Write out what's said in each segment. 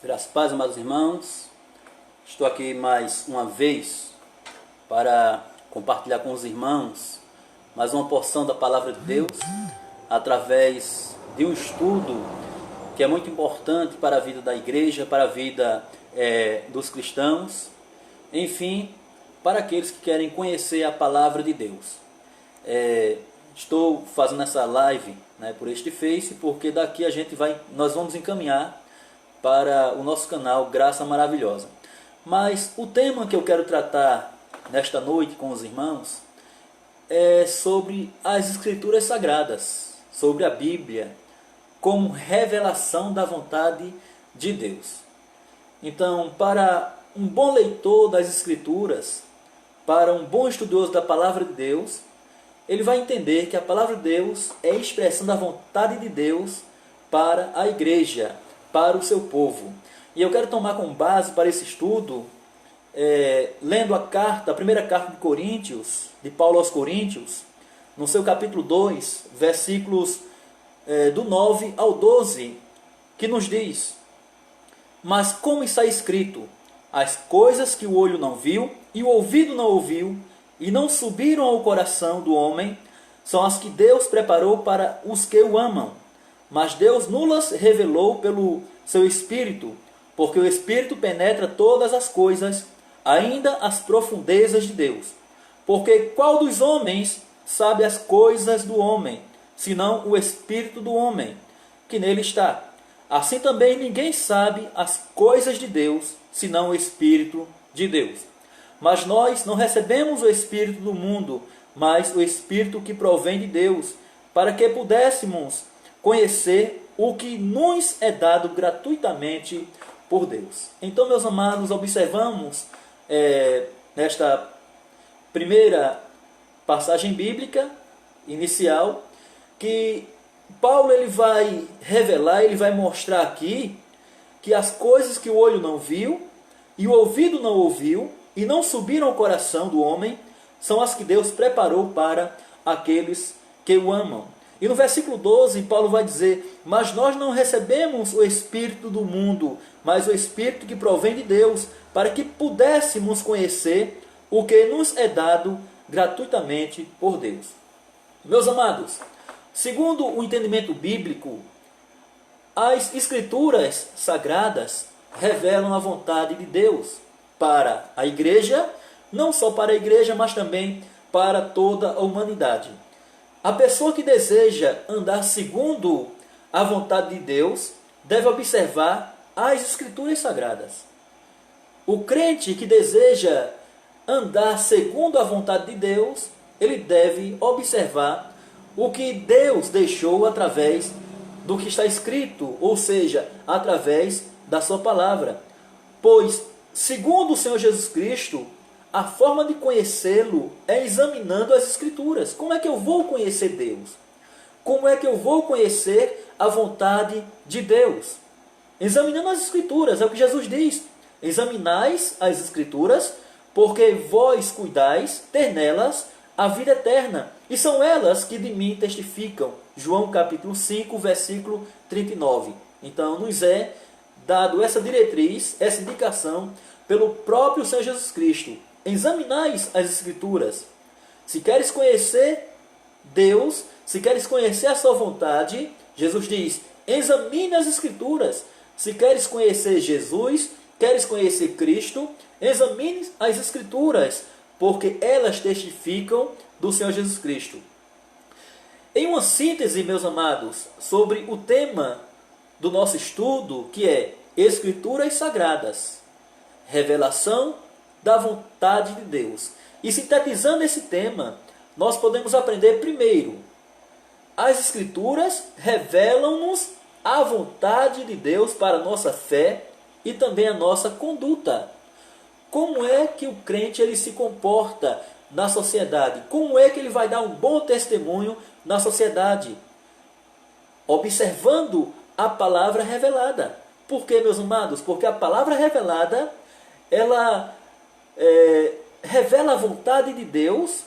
Graças a paz, amados irmãos. Estou aqui mais uma vez para compartilhar com os irmãos mais uma porção da Palavra de Deus através de um estudo que é muito importante para a vida da igreja, para a vida dos cristãos, enfim, para aqueles que querem conhecer a Palavra de Deus. Estou fazendo essa live por este Face, porque daqui nós vamos encaminhar para o nosso canal Graça Maravilhosa. Mas o tema que eu quero tratar nesta noite com os irmãos é sobre as Escrituras Sagradas, sobre a Bíblia, como revelação da vontade de Deus. Então, para um bom leitor das Escrituras, para um bom estudioso da Palavra de Deus, ele vai entender que a Palavra de Deus é a expressão da vontade de Deus para a igreja, para o seu povo. E eu quero tomar como base para esse estudo, lendo a primeira carta de Coríntios, de Paulo aos Coríntios, no seu capítulo 2, versículos do 9 ao 12, que nos diz: mas como está escrito, as coisas que o olho não viu e o ouvido não ouviu e não subiram ao coração do homem, são as que Deus preparou para os que o amam. Mas Deus nulas revelou pelo seu Espírito, porque o Espírito penetra todas as coisas, ainda as profundezas de Deus. Porque qual dos homens sabe as coisas do homem, senão o Espírito do homem, que nele está? Assim também ninguém sabe as coisas de Deus, senão o Espírito de Deus. Mas nós não recebemos o Espírito do mundo, mas o Espírito que provém de Deus, para que pudéssemos conhecer o que nos é dado gratuitamente por Deus. Então, meus amados, observamos nesta primeira passagem bíblica inicial que Paulo ele vai revelar, ele vai mostrar aqui que as coisas que o olho não viu e o ouvido não ouviu e não subiram ao coração do homem são as que Deus preparou para aqueles que o amam. E no versículo 12, Paulo vai dizer: mas nós não recebemos o Espírito do mundo, mas o Espírito que provém de Deus, para que pudéssemos conhecer o que nos é dado gratuitamente por Deus. Meus amados, segundo o entendimento bíblico, as Escrituras Sagradas revelam a vontade de Deus para a igreja, não só para a igreja, mas também para toda a humanidade. A pessoa que deseja andar segundo a vontade de Deus deve observar as Escrituras Sagradas. O crente que deseja andar segundo a vontade de Deus, ele deve observar o que Deus deixou através do que está escrito, ou seja, através da sua palavra. Pois, segundo o Senhor Jesus Cristo, a forma de conhecê-lo é examinando as Escrituras. Como é que eu vou conhecer Deus? Como é que eu vou conhecer a vontade de Deus? Examinando as Escrituras, é o que Jesus diz. Examinais as Escrituras, porque vós cuidais ter nelas a vida eterna, e são elas que de mim testificam. João capítulo 5, versículo 39. Então, nos é dado essa diretriz, essa indicação, pelo próprio Senhor Jesus Cristo. Examinais as Escrituras. Se queres conhecer Deus, se queres conhecer a sua vontade, Jesus diz: examine as Escrituras. Se queres conhecer Jesus, queres conhecer Cristo, examine as Escrituras, porque elas testificam do Senhor Jesus Cristo. Em uma síntese, meus amados, sobre o tema do nosso estudo, que é Escrituras Sagradas, revelação da vontade de Deus. E sintetizando esse tema, nós podemos aprender primeiro: as Escrituras revelam-nos a vontade de Deus para a nossa fé e também a nossa conduta. Como é que o crente ele se comporta na sociedade? Como é que ele vai dar um bom testemunho na sociedade? Observando a palavra revelada. Por quê, meus amados? Porque a palavra revelada, ela revela a vontade de Deus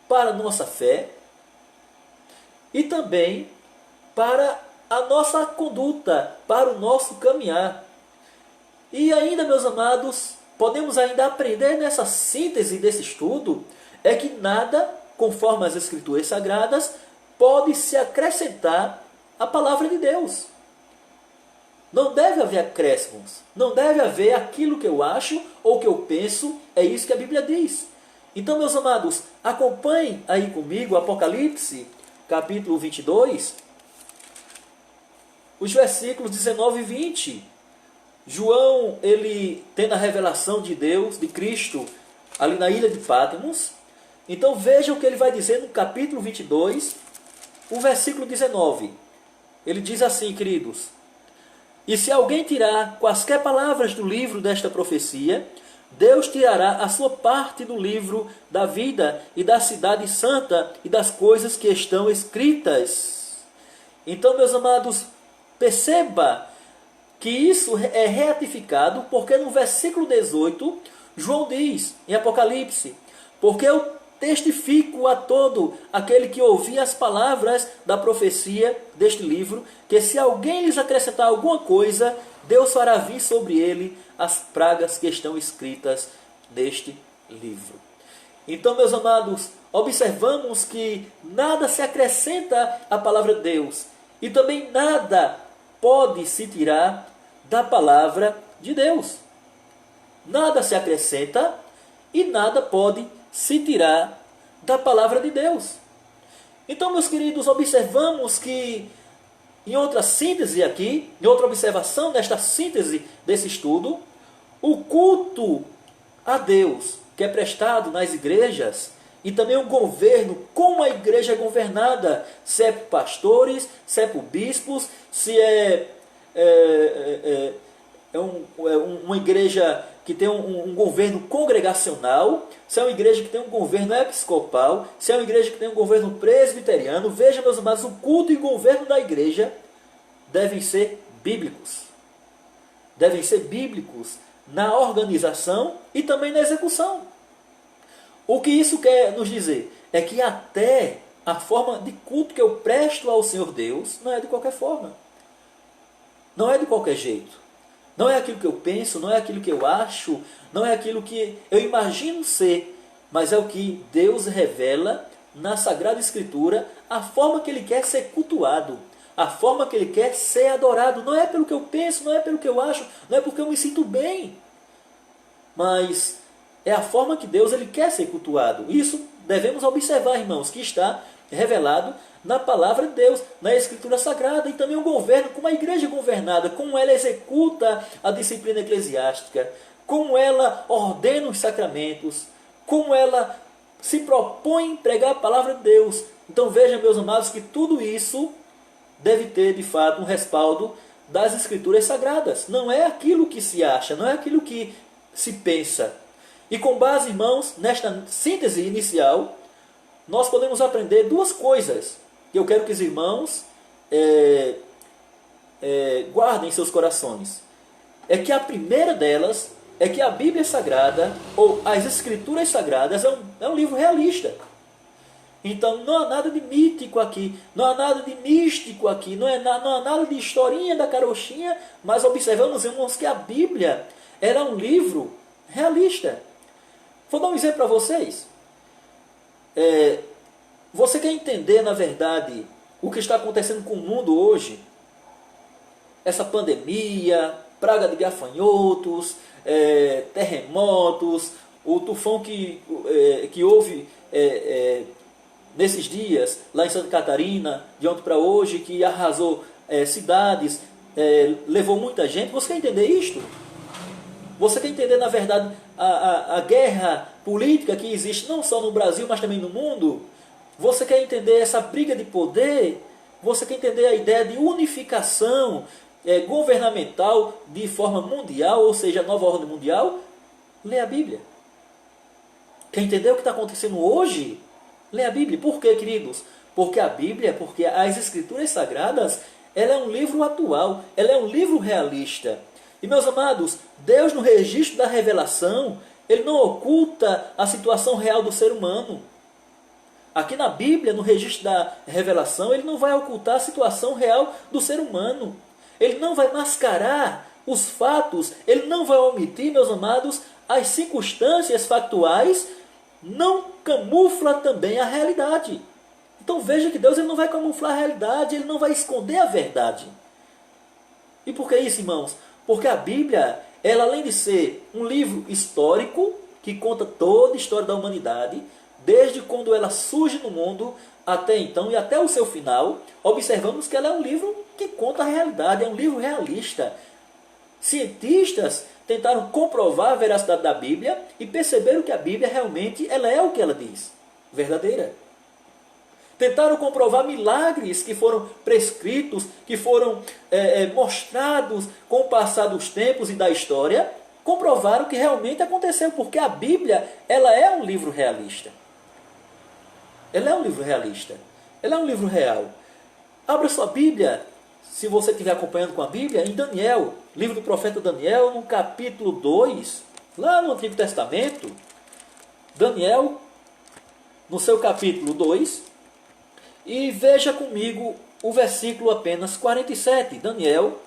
para a nossa fé e também para a nossa conduta, para o nosso caminhar. E ainda, meus amados, podemos ainda aprender nessa síntese desse estudo, é que nada, conforme as Escrituras Sagradas, pode se acrescentar à palavra de Deus. Não deve haver acréscimos, não deve haver aquilo que eu acho ou que eu penso, é isso que a Bíblia diz. Então, meus amados, acompanhem aí comigo Apocalipse, capítulo 22, os versículos 19 e 20. João, ele tendo a revelação de Deus, de Cristo, ali na ilha de Patmos. Então veja o que ele vai dizer no capítulo 22, o versículo 19. Ele diz assim, queridos: e se alguém tirar quaisquer palavras do livro desta profecia, Deus tirará a sua parte do livro da vida e da cidade santa e das coisas que estão escritas. Então, meus amados, perceba que isso é retificado, porque no versículo 18, João diz, em Apocalipse: porque eu testifico a todo aquele que ouvir as palavras da profecia deste livro, que se alguém lhes acrescentar alguma coisa, Deus fará vir sobre ele as pragas que estão escritas neste livro. Então, meus amados, observamos que nada se acrescenta à palavra de Deus, e também nada pode se tirar da palavra de Deus. Nada se acrescenta e nada pode se tirar da palavra de Deus. Então, meus queridos, observamos que, em outra síntese aqui, em outra observação nesta síntese desse estudo, o culto a Deus que é prestado nas igrejas e também o governo, como a igreja é governada, se é por pastores, se é por bispos, se uma igreja que tem um governo congregacional, se é uma igreja que tem um governo episcopal, se é uma igreja que tem um governo presbiteriano. Veja, meus amados, o culto e o governo da igreja devem ser bíblicos. Devem ser bíblicos na organização e também na execução. O que isso quer nos dizer? É que até a forma de culto que eu presto ao Senhor Deus não é de qualquer forma. Não é de qualquer jeito. Não é aquilo que eu penso, não é aquilo que eu acho, não é aquilo que eu imagino ser, mas é o que Deus revela na Sagrada Escritura, a forma que Ele quer ser cultuado, a forma que Ele quer ser adorado. Não é pelo que eu penso, não é pelo que eu acho, não é porque eu me sinto bem, mas é a forma que Deus ele quer ser cultuado. Isso devemos observar, irmãos, que está revelado na palavra de Deus, na Escritura Sagrada, e também o governo, como a igreja é governada, como ela executa a disciplina eclesiástica, como ela ordena os sacramentos, como ela se propõe em pregar a palavra de Deus. Então vejam, meus amados, que tudo isso deve ter, de fato, um respaldo das Escrituras Sagradas. Não é aquilo que se acha, não é aquilo que se pensa. E com base, irmãos, nesta síntese inicial, nós podemos aprender duas coisas que eu quero que os irmãos guardem em seus corações. É que a primeira delas é que a Bíblia Sagrada, ou as Escrituras Sagradas, é um livro realista. Então não há nada de mítico aqui, não há nada de místico aqui, não há nada de historinha da carochinha, mas observamos, irmãos, que a Bíblia era um livro realista. Vou dar um exemplo para vocês. Você quer entender, na verdade, o que está acontecendo com o mundo hoje? Essa pandemia, praga de gafanhotos, terremotos, o tufão que houve nesses dias, lá em Santa Catarina, de ontem para hoje, que arrasou cidades, levou muita gente. Você quer entender isto? Você quer entender, na verdade, a guerra política que existe não só no Brasil, mas também no mundo? Você quer entender essa briga de poder? Você quer entender a ideia de unificação governamental de forma mundial, ou seja, a nova ordem mundial? Lê a Bíblia. Quer entender o que está acontecendo hoje? Lê a Bíblia. Por quê, queridos? Porque a Bíblia, porque as Escrituras Sagradas, ela é um livro atual, ela é um livro realista. E, meus amados, Deus, no registro da revelação, Ele não oculta a situação real do ser humano. Aqui na Bíblia, no registro da revelação, Ele não vai ocultar a situação real do ser humano. Ele não vai mascarar os fatos, ele não vai omitir, meus amados, as circunstâncias factuais, não camufla também a realidade. Então veja que Deus ele não vai camuflar a realidade, ele não vai esconder a verdade. E por que isso, irmãos? Porque a Bíblia, ela além de ser um livro histórico, que conta toda a história da humanidade, desde quando ela surge no mundo até então e até o seu final, observamos que ela é um livro que conta a realidade, é um livro realista. Cientistas tentaram comprovar a veracidade da Bíblia e perceberam que a Bíblia realmente ela é o que ela diz, verdadeira. Tentaram comprovar milagres que foram prescritos, que foram mostrados com o passar dos tempos e da história, comprovaram que realmente aconteceu, porque a Bíblia ela é um livro realista. Ela é um livro realista. Ela é um livro real. Abra sua Bíblia, se você estiver acompanhando com a Bíblia, em Daniel, livro do profeta Daniel, no capítulo 2, lá no Antigo Testamento, Daniel, no seu capítulo 2, e veja comigo o versículo apenas 47. Daniel,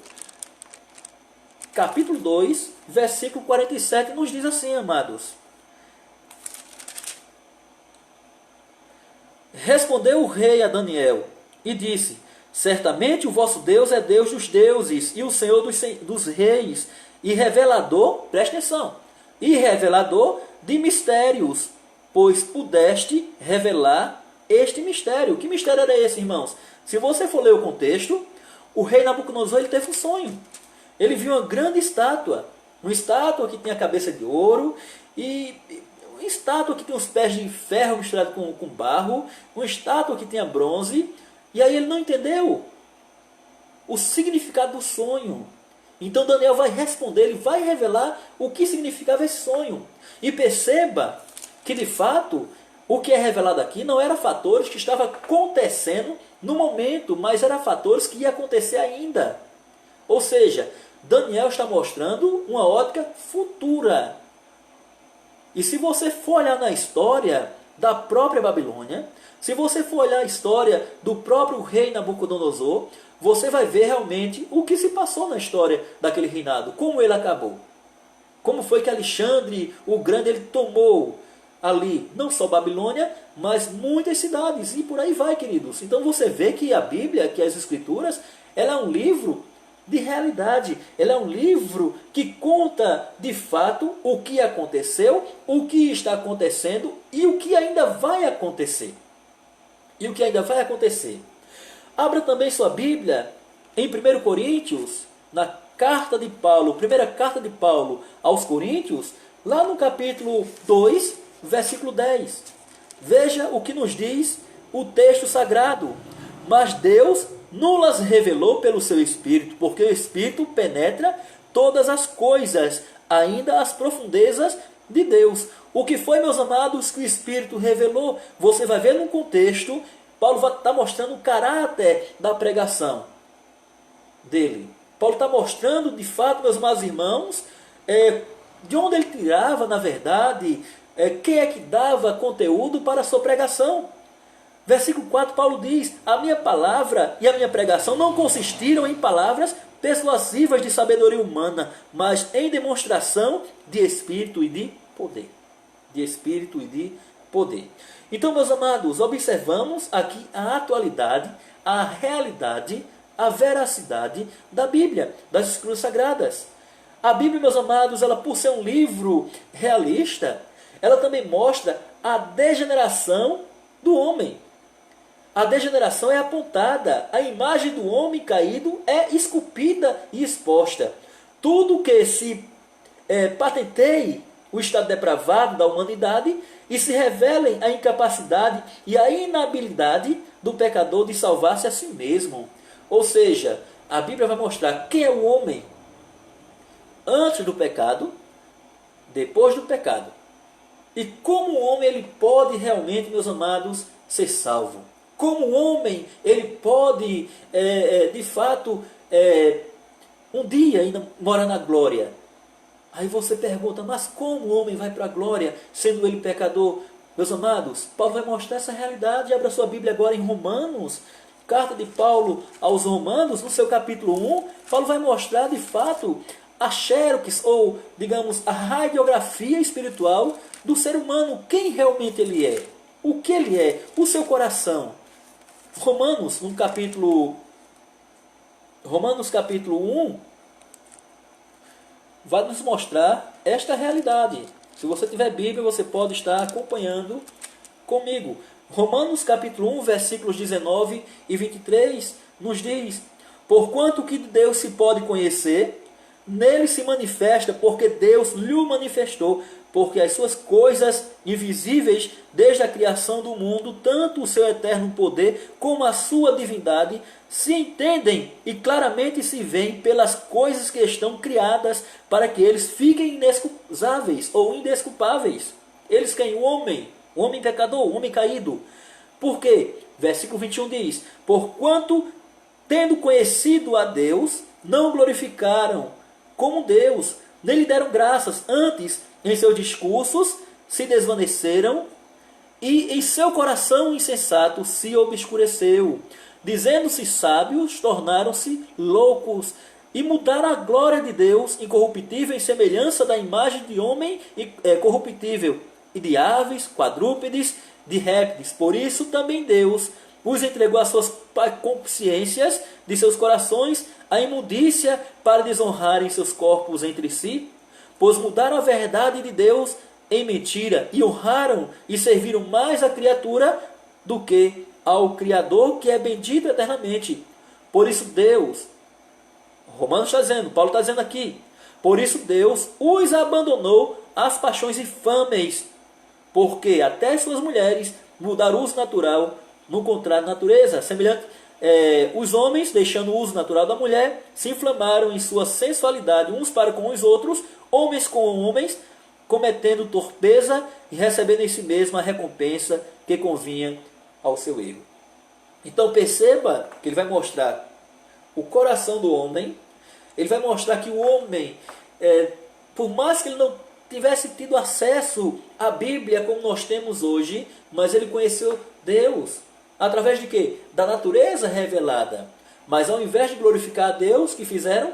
capítulo 2, versículo 47, nos diz assim, amados. Respondeu o rei a Daniel e disse: certamente o vosso Deus é Deus dos deuses e o Senhor dos reis, e revelador, preste atenção, e revelador de mistérios, pois pudeste revelar este mistério. Que mistério era esse, irmãos? Se você for ler o contexto, o rei Nabucodonosor ele teve um sonho. Ele viu uma grande estátua, uma estátua que tinha a cabeça de ouro, e uma estátua que tinha os pés de ferro misturado com barro, uma estátua que tinha bronze, e aí ele não entendeu o significado do sonho. Então Daniel vai responder, ele vai revelar o que significava esse sonho. E perceba que de fato o que é revelado aqui não era fatores que estavam acontecendo no momento, mas eram fatores que iam acontecer ainda. Ou seja, Daniel está mostrando uma ótica futura. E se você for olhar na história da própria Babilônia, se você for olhar a história do próprio rei Nabucodonosor, você vai ver realmente o que se passou na história daquele reinado, como ele acabou. Como foi que Alexandre o Grande ele tomou ali, não só Babilônia, mas muitas cidades, e por aí vai, queridos. Então você vê que a Bíblia, que as Escrituras, ela é um livro de realidade. Ela é um livro que conta de fato o que aconteceu, o que está acontecendo e o que ainda vai acontecer. E o que ainda vai acontecer. Abra também sua Bíblia em 1 Coríntios, na carta de Paulo, primeira carta de Paulo aos Coríntios, lá no capítulo 2, versículo 10. Veja o que nos diz o texto sagrado. Mas Deus nos revelou pelo seu Espírito, porque o Espírito penetra todas as coisas, ainda as profundezas de Deus. O que foi, meus amados, que o Espírito revelou? Você vai ver no contexto, Paulo vai estar mostrando o caráter da pregação dele. Paulo está mostrando, de fato, meus amados irmãos, de onde ele tirava, na verdade, quem é que dava conteúdo para a sua pregação. Versículo 4, Paulo diz: a minha palavra e a minha pregação não consistiram em palavras persuasivas de sabedoria humana, mas em demonstração de Espírito e de poder. De Espírito e de poder. Então, meus amados, observamos aqui a atualidade, a realidade, a veracidade da Bíblia, das Escrituras Sagradas. A Bíblia, meus amados, ela por ser um livro realista, ela também mostra a degeneração do homem. A degeneração é apontada, a imagem do homem caído é esculpida e exposta. Tudo que se patenteie o estado depravado da humanidade e se revelem a incapacidade e a inabilidade do pecador de salvar-se a si mesmo. Ou seja, a Bíblia vai mostrar quem é o homem antes do pecado, depois do pecado. E como o homem ele pode realmente, meus amados, ser salvo. Como o homem ele pode, de fato, um dia ainda morar na glória. Aí você pergunta, mas como o homem vai para a glória, sendo ele pecador? Meus amados, Paulo vai mostrar essa realidade. Abra sua Bíblia agora em Romanos, carta de Paulo aos Romanos, no seu capítulo 1, Paulo vai mostrar de fato a xerox, ou digamos, a radiografia espiritual do ser humano, quem realmente ele é, o que ele é, o seu coração. Romanos capítulo 1 vai nos mostrar esta realidade. Se você tiver Bíblia, você pode estar acompanhando comigo. Romanos capítulo 1, versículos 19 e 23 nos diz: porquanto que de Deus se pode conhecer, nele se manifesta, porque Deus lhe manifestou, porque as suas coisas invisíveis, desde a criação do mundo, tanto o seu eterno poder como a sua divindade, se entendem e claramente se veem pelas coisas que estão criadas, para que eles fiquem inexcusáveis ou indesculpáveis. Eles quem? O homem pecador, o homem caído. Por quê? Versículo 21 diz: porquanto, tendo conhecido a Deus, não o glorificaram como Deus, nem lhe deram graças, antes, em seus discursos, se desvaneceram, e em seu coração insensato se obscureceu. Dizendo-se sábios, tornaram-se loucos, e mudaram a glória de Deus incorruptível em semelhança da imagem de homem corruptível, e de aves, quadrúpedes, de répteis. Por isso também Deus os entregou às suas consciências de seus corações, a imundícia, para desonrarem seus corpos entre si, pois mudaram a verdade de Deus em mentira, e honraram e serviram mais a criatura do que ao Criador, que é bendito eternamente. Por isso Deus, Romanos está dizendo, Paulo está dizendo aqui, por isso Deus os abandonou às paixões infames, porque até suas mulheres mudaram o uso natural no contrário da natureza, semelhante os homens, deixando o uso natural da mulher, se inflamaram em sua sensualidade uns para com os outros, homens com homens, cometendo torpeza e recebendo em si mesmo a recompensa que convinha ao seu erro. Então perceba que ele vai mostrar o coração do homem, ele vai mostrar que o homem, por mais que ele não tivesse tido acesso à Bíblia como nós temos hoje, mas ele conheceu Deus. Através de quê? Da natureza revelada. Mas ao invés de glorificar a Deus, o que fizeram?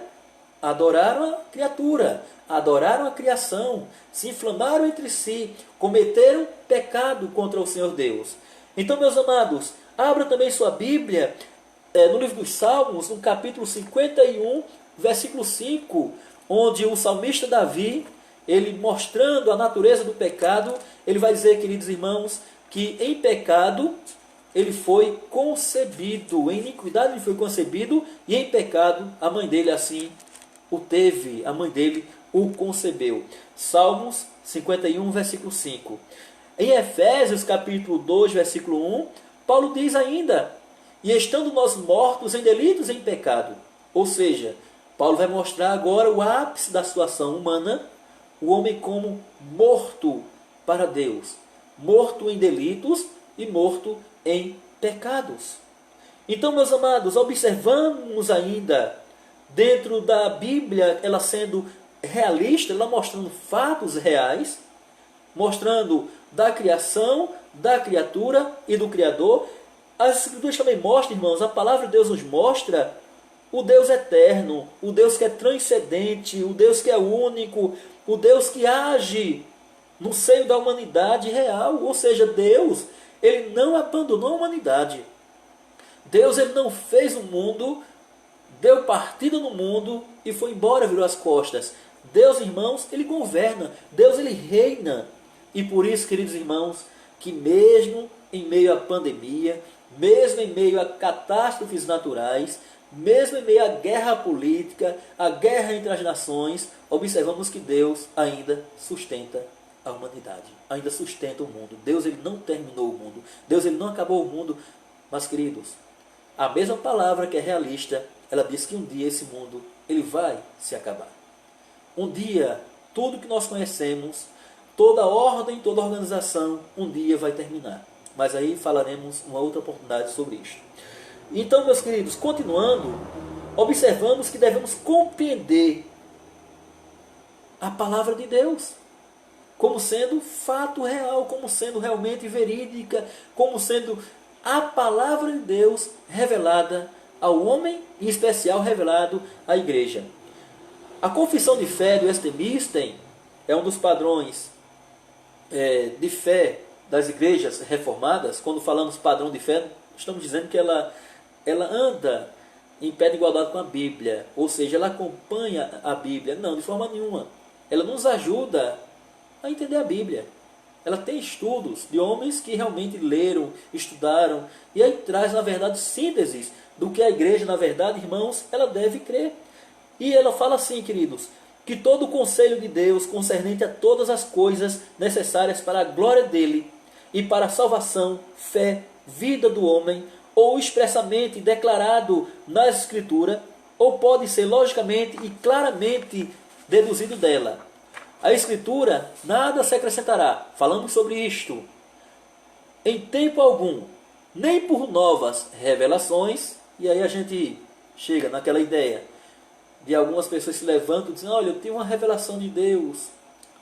Adoraram a criatura, adoraram a criação, se inflamaram entre si, cometeram pecado contra o Senhor Deus. Então, meus amados, abra também sua Bíblia no livro dos Salmos, no capítulo 51, versículo 5, onde o salmista Davi, ele mostrando a natureza do pecado, ele vai dizer, queridos irmãos, que em pecado ele foi concebido, em iniquidade ele foi concebido, e em pecado a mãe dele assim o teve, a mãe dele o concebeu. Salmos 51, versículo 5. Em Efésios capítulo 2, versículo 1, Paulo diz ainda: e estando nós mortos em delitos e em pecado. Ou seja, Paulo vai mostrar agora o ápice da situação humana, o homem como morto para Deus, morto em delitos e morto em pecados. Então, meus amados, observamos ainda dentro da Bíblia, ela sendo realista, ela mostrando fatos reais, mostrando da criação, da criatura e do Criador. As Escrituras também mostram, irmãos, a palavra de Deus nos mostra o Deus eterno, o Deus que é transcendente, o Deus que é único, o Deus que age no seio da humanidade real. Ou seja, Deus, ele não abandonou a humanidade. Deus, ele não fez o mundo, deu partida no mundo e foi embora, virou as costas. Deus, irmãos, ele governa. Deus, ele reina. E por isso, queridos irmãos, que mesmo em meio à pandemia, mesmo em meio a catástrofes naturais, mesmo em meio à guerra política, à guerra entre as nações, observamos que Deus ainda sustenta a humanidade, ainda sustenta o mundo. Deus, ele não terminou o mundo. Deus, ele não acabou o mundo. Mas, queridos, a mesma palavra que é realista, ela diz que um dia esse mundo, ele vai se acabar. Um dia, tudo que nós conhecemos, toda ordem, toda organização, um dia vai terminar. Mas aí falaremos uma outra oportunidade sobre isto. Então, meus queridos, continuando, observamos que devemos compreender a palavra de Deus como sendo fato real, como sendo realmente verídica, como sendo a palavra de Deus revelada ao homem, em especial revelado à igreja. A confissão de fé do Estemisten é um dos padrões de fé das igrejas reformadas. Quando falamos padrão de fé, estamos dizendo que ela anda em pé de igualdade com a Bíblia, ou seja, ela acompanha a Bíblia. Não, de forma nenhuma. Ela nos ajuda a entender a Bíblia. Ela tem estudos de homens que realmente leram, estudaram, e aí traz, na verdade, sínteses do que a igreja, na verdade, irmãos, ela deve crer. E ela fala assim, queridos, que todo o conselho de Deus concernente a todas as coisas necessárias para a glória dele e para a salvação, fé, vida do homem, ou expressamente declarado na Escritura, ou pode ser logicamente e claramente deduzido dela. A Escritura nada se acrescentará, falando sobre isto, em tempo algum, nem por novas revelações. E aí a gente chega naquela ideia de algumas pessoas se levantam e dizem: olha, eu tive uma revelação de Deus,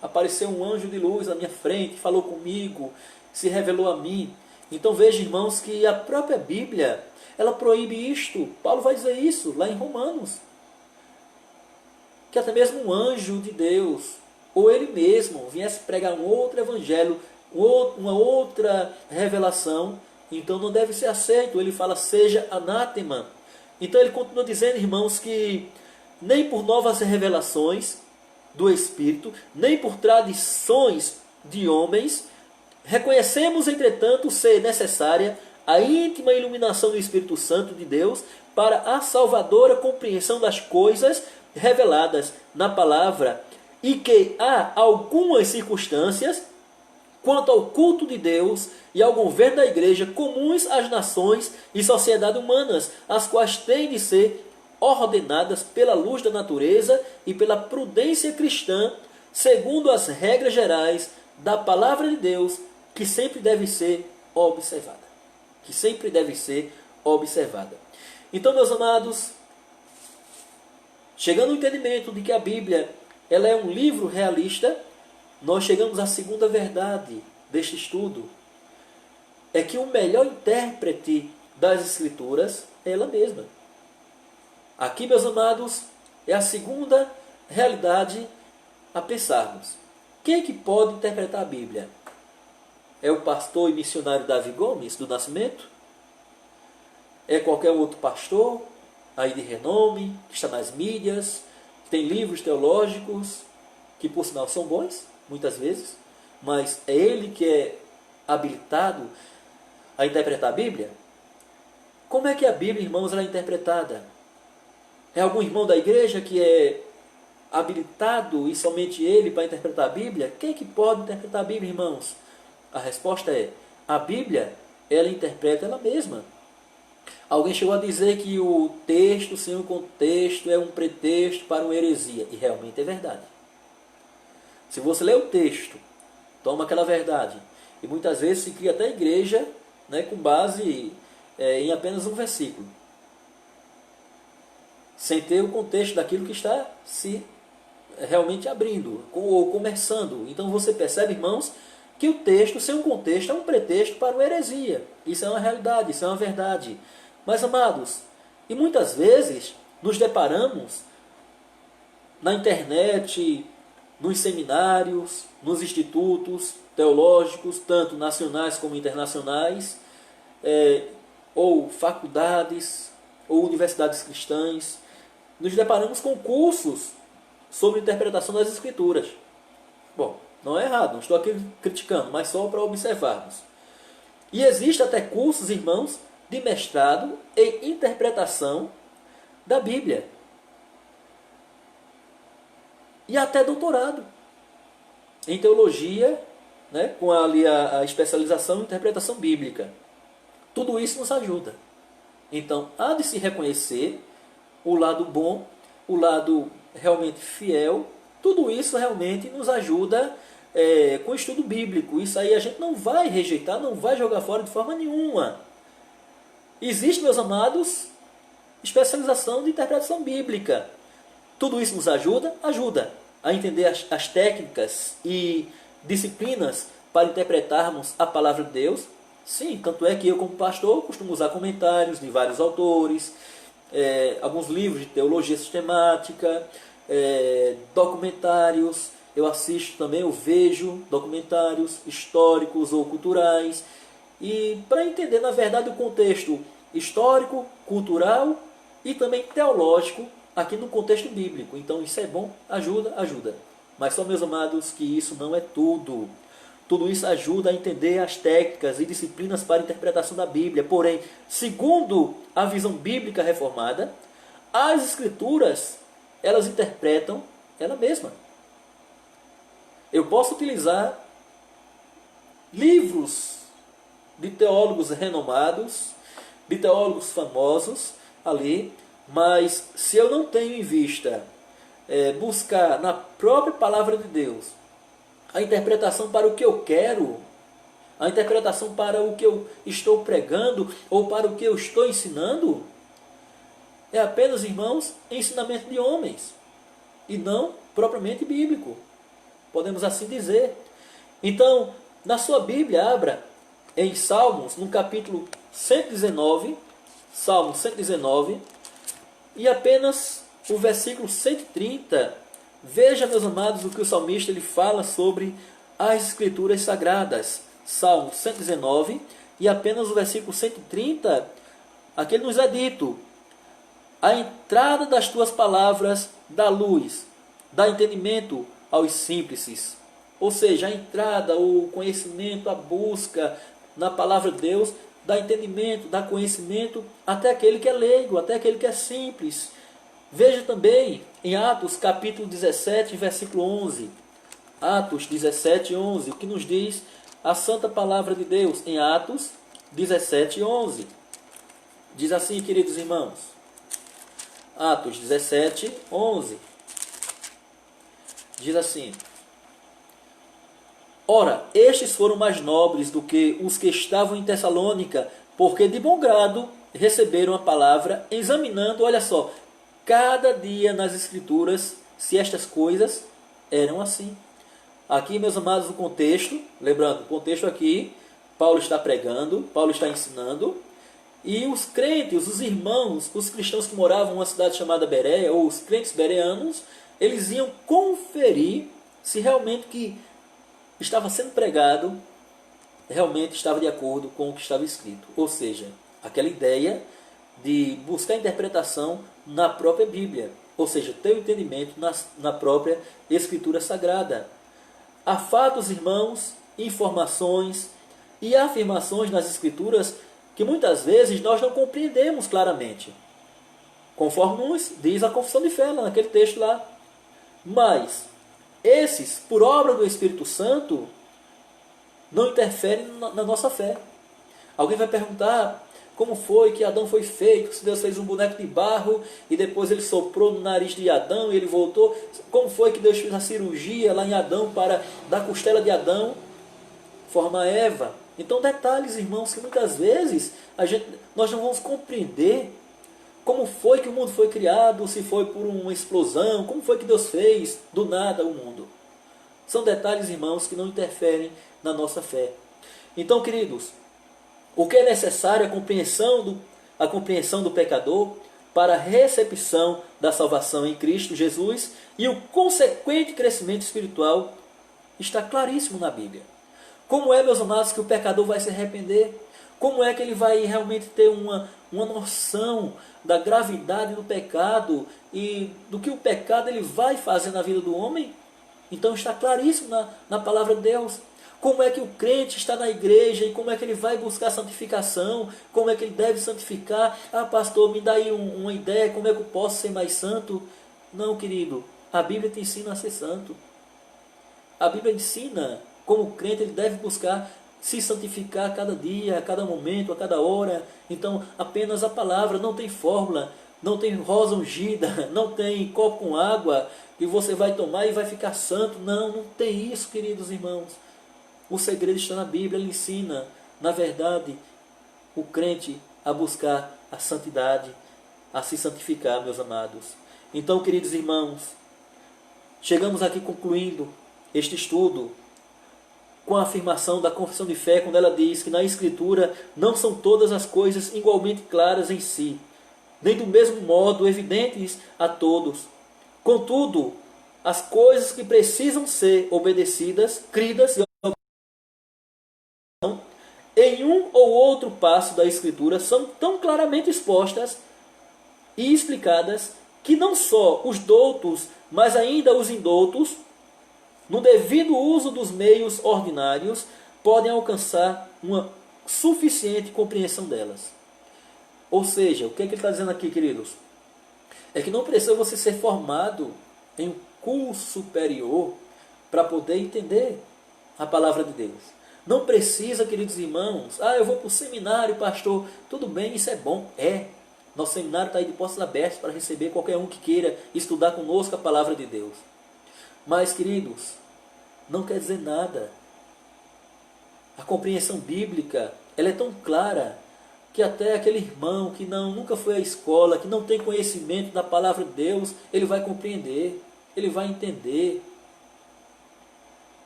apareceu um anjo de luz à minha frente, falou comigo, se revelou a mim. Então veja, irmãos, que a própria Bíblia, ela proíbe isto. Paulo vai dizer isso lá em Romanos, que até mesmo um anjo de Deus, ou ele mesmo, viesse pregar um outro evangelho, uma outra revelação, então não deve ser aceito. Ele fala: seja anátema. Então ele continua dizendo, irmãos, que nem por novas revelações do Espírito, nem por tradições de homens, reconhecemos, entretanto, ser necessária a íntima iluminação do Espírito Santo de Deus para a salvadora compreensão das coisas reveladas na palavra, e que há algumas circunstâncias quanto ao culto de Deus e ao governo da igreja comuns às nações e sociedades humanas, as quais têm de ser ordenadas pela luz da natureza e pela prudência cristã, segundo as regras gerais da palavra de Deus, que sempre deve ser observada. Que sempre deve ser observada. Então, meus amados, chegando ao entendimento de que a Bíblia ela é um livro realista, nós chegamos à segunda verdade deste estudo. É que o melhor intérprete das Escrituras é ela mesma. Aqui, meus amados, é a segunda realidade a pensarmos. Quem é que pode interpretar a Bíblia? É o pastor e missionário Davi Gomes, do Nascimento? É qualquer outro pastor aí de renome, que está nas mídias, que tem livros teológicos, que por sinal são bons, muitas vezes, mas é ele que é habilitado a interpretar a Bíblia? Como é que a Bíblia, irmãos, ela é interpretada? É algum irmão da igreja que é habilitado e somente ele para interpretar a Bíblia? Quem é que pode interpretar a Bíblia, irmãos? A resposta é: a Bíblia, ela interpreta ela mesma. Alguém chegou a dizer que o texto sem o contexto é um pretexto para uma heresia, e realmente é verdade. Se você lê o texto, toma aquela verdade, e muitas vezes se cria até igreja, né, com base em apenas um versículo, sem ter o contexto daquilo que está se realmente abrindo ou começando. Então você percebe, irmãos, que o texto sem um contexto é um pretexto para uma heresia. Isso é uma realidade, isso é uma verdade. Mas, amados, e muitas vezes nos deparamos na internet, nos seminários, nos institutos teológicos, tanto nacionais como internacionais, ou faculdades, ou universidades cristãs, nos deparamos com cursos sobre interpretação das Escrituras. Bom, não é errado, não estou aqui criticando, mas só para observarmos. E existe até cursos, irmãos, de mestrado em interpretação da Bíblia. E até doutorado em teologia, né, com ali a especialização em interpretação bíblica. Tudo isso nos ajuda. Então, há de se reconhecer o lado bom, o lado realmente fiel. Tudo isso realmente nos ajuda com o estudo bíblico. Isso aí a gente não vai rejeitar, não vai jogar fora de forma nenhuma. Existe, meus amados, especialização de interpretação bíblica. Tudo isso nos ajuda? Ajuda a entender as técnicas e disciplinas para interpretarmos a palavra de Deus. Sim, tanto é que eu, como pastor, costumo usar comentários de vários autores, alguns livros de teologia sistemática, documentários, eu assisto também, eu vejo documentários históricos ou culturais, e para entender, na verdade, o contexto histórico, cultural e também teológico aqui no contexto bíblico. Então isso é bom, ajuda, ajuda. Mas só, meus amados, que isso não é tudo. Tudo isso ajuda a entender as técnicas e disciplinas para a interpretação da Bíblia. Porém, segundo a visão bíblica reformada, as Escrituras, elas interpretam ela mesma. Eu posso utilizar livros de teólogos renomados, de teólogos famosos ali, mas se eu não tenho em vista buscar na própria palavra de Deus a interpretação para o que eu quero, a interpretação para o que eu estou pregando ou para o que eu estou ensinando, é apenas, irmãos, ensinamento de homens e não propriamente bíblico. Podemos assim dizer. Então, na sua Bíblia, abra em Salmos, no capítulo 119, Salmo 119, e apenas o versículo 130, veja, meus amados, o que o salmista ele fala sobre as Escrituras Sagradas. Salmo 119, e apenas o versículo 130, aqui nos é dito: a entrada das tuas palavras dá luz, dá entendimento aos simples. Ou seja, a entrada, o conhecimento, a busca na palavra de Deus dá entendimento, dá conhecimento até aquele que é leigo, até aquele que é simples. Veja também em Atos capítulo 17, versículo 11. Atos 17, 11, o que nos diz a santa palavra de Deus em Atos 17, 11. Diz assim, queridos irmãos, Atos 17, 11. Diz assim: ora, estes foram mais nobres do que os que estavam em Tessalônica, porque de bom grado receberam a palavra, examinando, olha só, cada dia nas Escrituras, se estas coisas eram assim. Aqui, meus amados, o contexto, lembrando, o contexto aqui, Paulo está pregando, Paulo está ensinando, e os crentes, os irmãos, os cristãos que moravam em uma cidade chamada Bereia, ou os crentes bereanos, eles iam conferir se realmente que estava sendo pregado realmente estava de acordo com o que estava escrito. Ou seja, aquela ideia de buscar interpretação na própria Bíblia. Ou seja, ter o entendimento na própria Escritura Sagrada. Há fatos, irmãos, informações e afirmações nas Escrituras que muitas vezes nós não compreendemos claramente. Conforme nos diz a confissão de fé, lá naquele texto lá. Mas esses, por obra do Espírito Santo, não interferem na nossa fé. Alguém vai perguntar como foi que Adão foi feito, se Deus fez um boneco de barro e depois ele soprou no nariz de Adão e ele voltou. Como foi que Deus fez a cirurgia lá em Adão para da costela de Adão formar Eva? Então, detalhes, irmãos, que muitas vezes nós não vamos compreender. Como foi que o mundo foi criado, se foi por uma explosão, como foi que Deus fez do nada o mundo. São detalhes, irmãos, que não interferem na nossa fé. Então, queridos, o que é necessário é a compreensão do pecador para a recepção da salvação em Cristo Jesus e o consequente crescimento espiritual está claríssimo na Bíblia. Como é, meus amados, que o pecador vai se arrepender? Como é que ele vai realmente ter uma noção da gravidade do pecado e do que o pecado ele vai fazer na vida do homem? Então está claríssimo na palavra de Deus. Como é que o crente está na igreja e como é que ele vai buscar santificação? Como é que ele deve santificar? Ah, pastor, me dá aí uma ideia, como é que eu posso ser mais santo? Não, querido, a Bíblia te ensina a ser santo. A Bíblia ensina como o crente ele deve buscar se santificar a cada dia, a cada momento, a cada hora. Então, apenas a palavra, não tem fórmula, não tem rosa ungida, não tem copo com água que você vai tomar e vai ficar santo. Não tem isso, queridos irmãos. O segredo está na Bíblia, ele ensina, na verdade, o crente a buscar a santidade, a se santificar, meus amados. Então, queridos irmãos, chegamos aqui concluindo este estudo com a afirmação da confissão de fé, quando ela diz que na Escritura não são todas as coisas igualmente claras em si, nem do mesmo modo evidentes a todos. Contudo, as coisas que precisam ser obedecidas, cridas em um ou outro passo da Escritura são tão claramente expostas e explicadas que não só os doutos, mas ainda os indoutos, no devido uso dos meios ordinários, podem alcançar uma suficiente compreensão delas. Ou seja, o que ele está dizendo aqui, queridos? É que não precisa você ser formado em um curso superior para poder entender a palavra de Deus. Não precisa, queridos irmãos, eu vou para o seminário, pastor. Tudo bem, isso é bom. Nosso seminário está aí de portas abertas para receber qualquer um que queira estudar conosco a palavra de Deus. Mas, queridos, não quer dizer nada. A compreensão bíblica, ela é tão clara que até aquele irmão que nunca foi à escola, que não tem conhecimento da palavra de Deus, ele vai compreender, ele vai entender.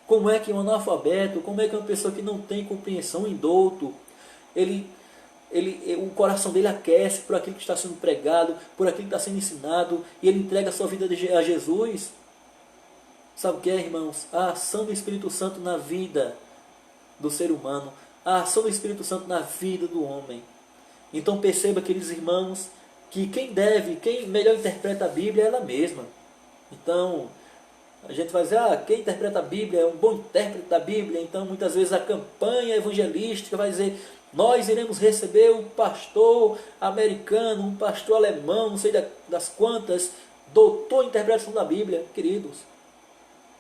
Como é que um analfabeto, como é que uma pessoa que não tem compreensão, um indouto, o coração dele aquece por aquilo que está sendo pregado, por aquilo que está sendo ensinado, e ele entrega a sua vida a Jesus. Sabe o que é, irmãos? A ação do Espírito Santo na vida do ser humano, a ação do Espírito Santo na vida do homem. Então perceba, queridos irmãos, que quem melhor interpreta a Bíblia é ela mesma. Então, a gente vai dizer, quem interpreta a Bíblia é um bom intérprete da Bíblia. Então, muitas vezes a campanha evangelística vai dizer, nós iremos receber um pastor americano, um pastor alemão, não sei das quantas, doutor em interpretação da Bíblia. Queridos,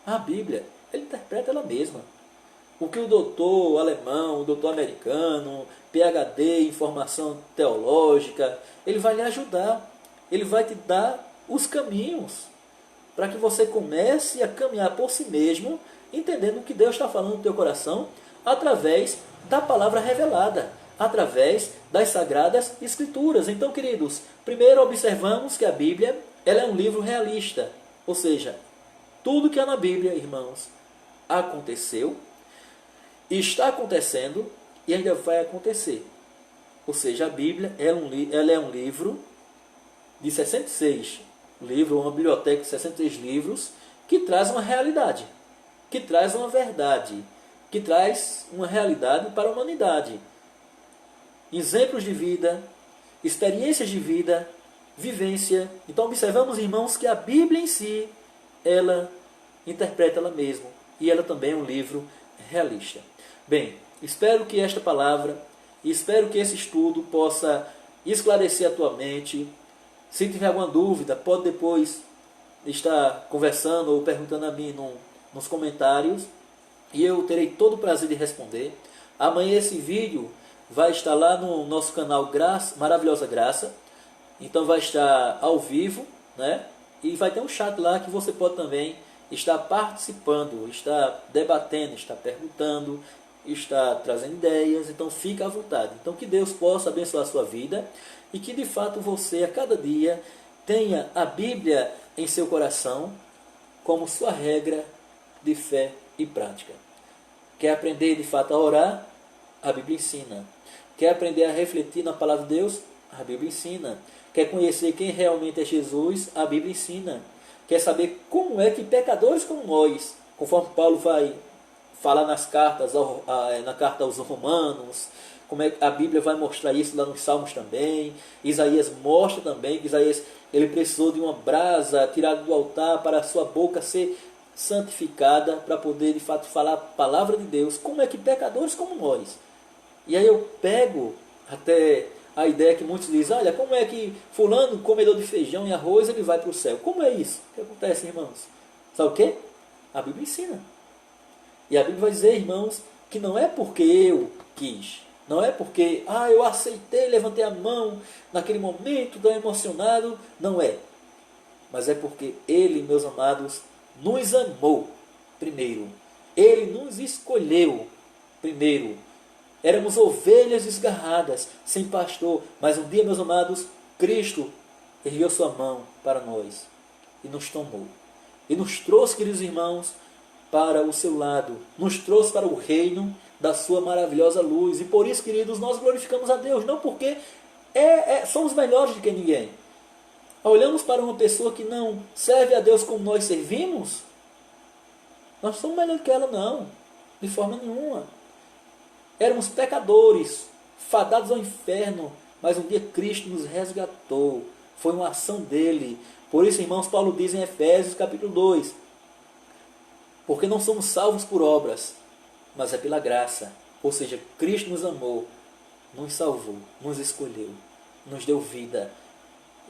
a Bíblia, ele interpreta ela mesma. O que o doutor alemão, o doutor americano, PhD em formação teológica, ele vai lhe ajudar, ele vai te dar os caminhos para que você comece a caminhar por si mesmo, entendendo o que Deus está falando no teu coração, através da palavra revelada, através das Sagradas Escrituras. Então, queridos, primeiro observamos que a Bíblia ela é um livro realista, ou seja, tudo que há na Bíblia, irmãos, aconteceu, está acontecendo e ainda vai acontecer. Ou seja, a Bíblia ela é um livro de 66 livros, uma biblioteca de 66 livros, que traz uma realidade, que traz uma verdade, que traz uma realidade para a humanidade. Exemplos de vida, experiências de vida, vivência. Então observamos, irmãos, que a Bíblia em si, ela interpreta ela mesma, e ela também é um livro realista. Bem, espero que esta palavra, espero que esse estudo possa esclarecer a tua mente. Se tiver alguma dúvida, pode depois estar conversando ou perguntando a mim nos comentários, e eu terei todo o prazer de responder. Amanhã esse vídeo vai estar lá no nosso canal Maravilhosa Graça, então vai estar ao vivo, né? E vai ter um chat lá que você pode também estar participando, estar debatendo, estar perguntando, estar trazendo ideias. Então fica à vontade. Então que Deus possa abençoar a sua vida e que de fato você a cada dia tenha a Bíblia em seu coração como sua regra de fé e prática. Quer aprender de fato a orar? A Bíblia ensina. Quer aprender a refletir na palavra de Deus? A Bíblia ensina. Quer conhecer quem realmente é Jesus? A Bíblia ensina. Quer saber como é que pecadores como nós, conforme Paulo vai falar nas cartas, na carta aos Romanos, como é que a Bíblia vai mostrar isso lá nos Salmos também. Isaías mostra também que Isaías ele precisou de uma brasa tirada do altar para a sua boca ser santificada, para poder de fato falar a palavra de Deus. Como é que pecadores como nós? E aí eu pego até a ideia que muitos dizem, olha, como é que fulano, comedor de feijão e arroz, ele vai para o céu? Como é isso? O que acontece, irmãos? Sabe o quê? A Bíblia ensina. E a Bíblia vai dizer, irmãos, que não é porque eu quis, não é porque eu aceitei, levantei a mão naquele momento tão emocionado, não é. Mas é porque Ele, meus amados, nos amou primeiro. Ele nos escolheu primeiro. Éramos ovelhas desgarradas, sem pastor. Mas um dia, meus amados, Cristo ergueu sua mão para nós e nos tomou. E nos trouxe, queridos irmãos, para o seu lado. Nos trouxe para o reino da sua maravilhosa luz. E por isso, queridos, nós glorificamos a Deus. Não porque somos melhores do que ninguém. olhamos para uma pessoa que não serve a Deus como nós servimos, nós somos melhor que ela, não, de forma nenhuma. Éramos pecadores, fadados ao inferno, mas um dia Cristo nos resgatou. Foi uma ação dele. Por isso, irmãos, Paulo diz em Efésios capítulo 2, porque não somos salvos por obras, mas é pela graça. Ou seja, Cristo nos amou, nos salvou, nos escolheu, nos deu vida.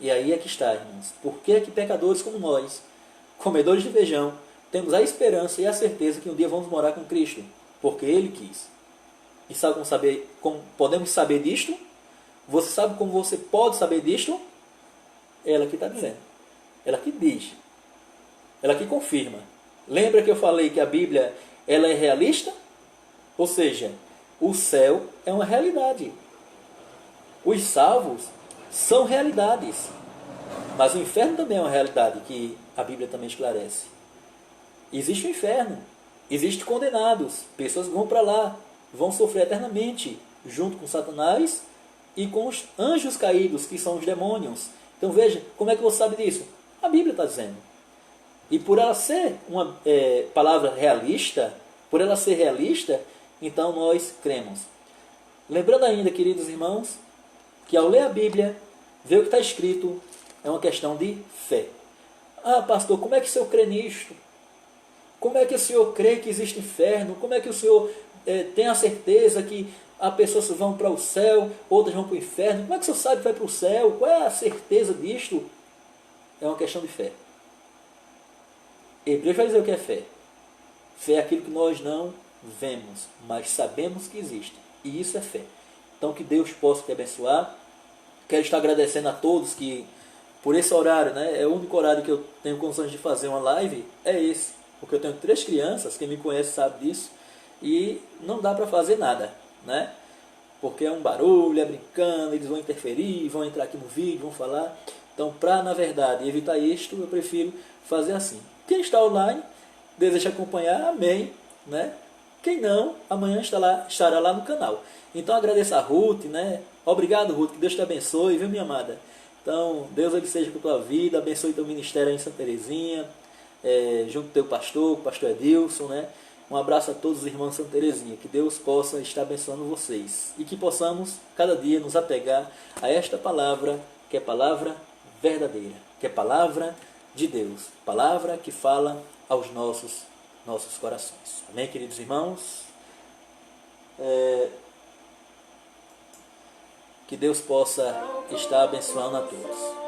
E aí é que está, irmãos. Por que é que pecadores como nós, comedores de feijão, temos a esperança e a certeza que um dia vamos morar com Cristo? Porque Ele quis. E sabe como podemos saber disto? Você sabe como você pode saber disto? Ela que está dizendo. Ela que diz. Ela que confirma. Lembra que eu falei que a Bíblia ela é realista? Ou seja, o céu é uma realidade. Os salvos são realidades. Mas o inferno também é uma realidade que a Bíblia também esclarece. Existe o inferno. Existem condenados. Pessoas que vão para lá. Vão sofrer eternamente. Junto com Satanás e com os anjos caídos, que são os demônios. Então veja, como é que você sabe disso? A Bíblia está dizendo. E por ela ser uma palavra realista, por ela ser realista, então nós cremos. Lembrando ainda, queridos irmãos, que ao ler a Bíblia, ver o que está escrito, é uma questão de fé. Ah, pastor, como é que o senhor crê nisto? Como é que o senhor crê que existe inferno? Como é que o senhor tem a certeza que há pessoas que vão para o céu, outras vão para o inferno? Como é que o senhor sabe que vai para o céu? Qual é a certeza disto? É uma questão de fé. Hebreus vai dizer o que é fé. Fé é aquilo que nós não vemos, mas sabemos que existe. E isso é fé. Então que Deus possa te abençoar. Quero estar agradecendo a todos que, por esse horário, né, é o único horário que eu tenho condições de fazer uma live, é esse. Porque eu tenho 3 crianças, quem me conhece sabe disso, e não dá para fazer nada, né? Porque é um barulho, é brincando, eles vão interferir, vão entrar aqui no vídeo, vão falar. Então, para, na verdade, evitar isto, eu prefiro fazer assim. Quem está online, deseja acompanhar, amém, né? Quem não, amanhã estará lá no canal. Então, agradeço a Ruth, né? Obrigado, Ruth, que Deus te abençoe, viu, minha amada? Então, Deus ele seja com a tua vida, abençoe teu ministério aí em Santa Terezinha, junto com teu pastor, o pastor Edilson, né? Um abraço a todos os irmãos de Santa Terezinha, que Deus possa estar abençoando vocês e que possamos cada dia nos apegar a esta palavra, que é palavra verdadeira, que é palavra de Deus, palavra que fala aos nossos corações. Amém, queridos irmãos? Que Deus possa estar abençoando a todos.